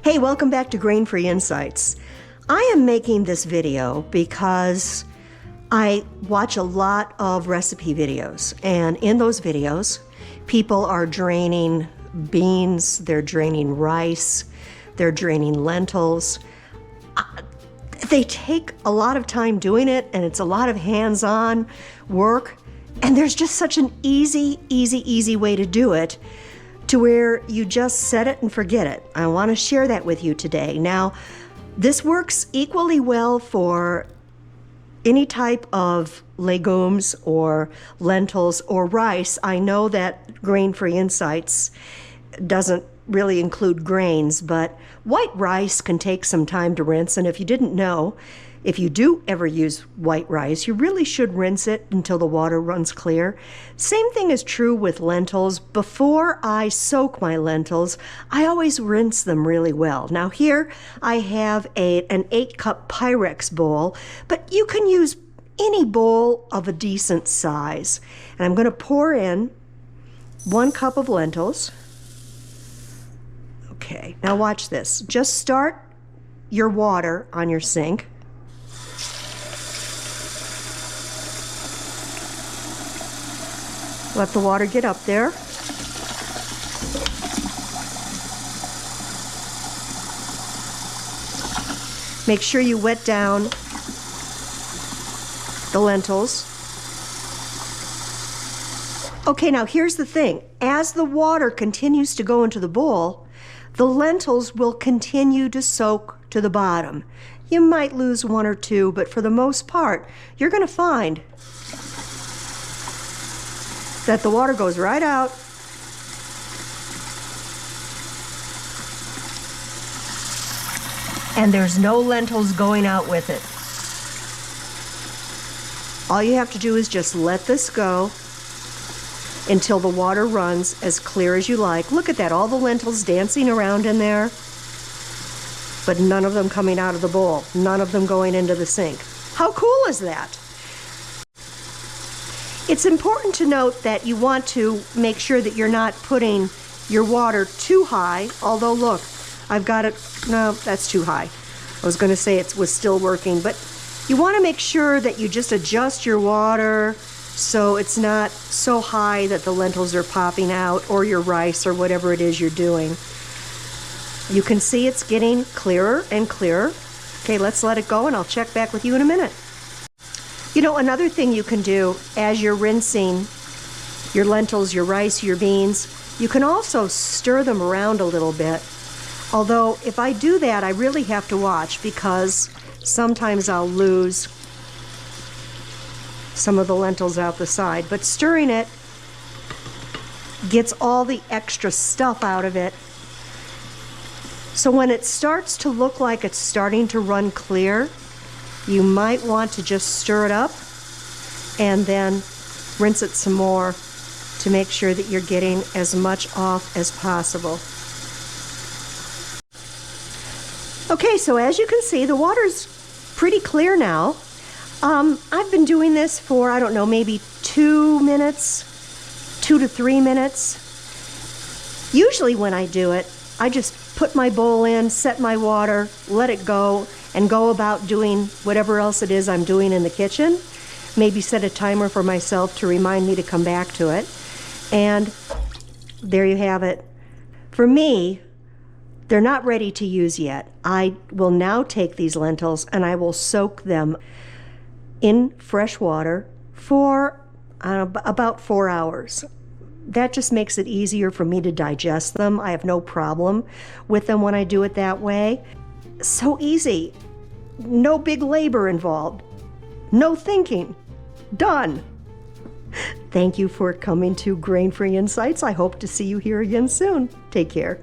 Hey, welcome back to Grain-Free Insights. I am making this video because I watch a lot of recipe videos, and in those videos, people are draining beans, they're draining rice, they're draining lentils. They take a lot of time doing it, and it's a lot of hands-on work, and there's just such an easy way to do it, to where you just set it and forget it. I want to share that with you today. Now, this works equally well for any type of legumes or lentils or rice. I know that Grain-Free Insights doesn't really include grains, but white rice can take some time to rinse, and if you didn't know, if you do ever use white rice, you really should rinse it until the water runs clear. Same thing is true with lentils. Before I soak my lentils, I always rinse them really well. Now here I have an 8-cup Pyrex bowl, but you can use any bowl of a decent size. And I'm going to pour in 1 cup of lentils. Okay, now watch this. Just start your water on your sink. Let the water get up there. Make sure you wet down the lentils. Okay, now here's the thing. As the water continues to go into the bowl, the lentils will continue to soak to the bottom. You might lose 1 or 2, but for the most part, you're going to find that the water goes right out. And there's no lentils going out with it. All you have to do is just let this go until the water runs as clear as you like. Look at that, all the lentils dancing around in there, but none of them coming out of the bowl, none of them going into the sink. How cool is that? It's important to note that you want to make sure that you're not putting your water too high, although look, I've got it, no, that's too high. I was going to say it was still working, but you want to make sure that you just adjust your water so it's not so high that the lentils are popping out, or your rice, or whatever it is you're doing. You can see it's getting clearer and clearer. Okay, let's let it go and I'll check back with you in a minute. You know, another thing you can do as you're rinsing your lentils, your rice, your beans, you can also stir them around a little bit. Although, if I do that, I really have to watch, because sometimes I'll lose some of the lentils out the side. But stirring it gets all the extra stuff out of it. So when it starts to look like it's starting to run clear, you might want to just stir it up and then rinse it some more to make sure that you're getting as much off as possible. Okay, so as you can see, the water's pretty clear now. I've been doing this for, I don't know, maybe 2 minutes, 2 to 3 minutes. Usually when I do it, I just put my bowl in, set my water, let it go, and go about doing whatever else it is I'm doing in the kitchen. Maybe set a timer for myself to remind me to come back to it. And there you have it. For me, they're not ready to use yet. I will now take these lentils and I will soak them in fresh water for about 4 hours. That just makes it easier for me to digest them. I have no problem with them when I do it that way. So easy. No big labor involved. No thinking. Done. Thank you for coming to Grain-Free Insights. I hope to see you here again soon. Take care.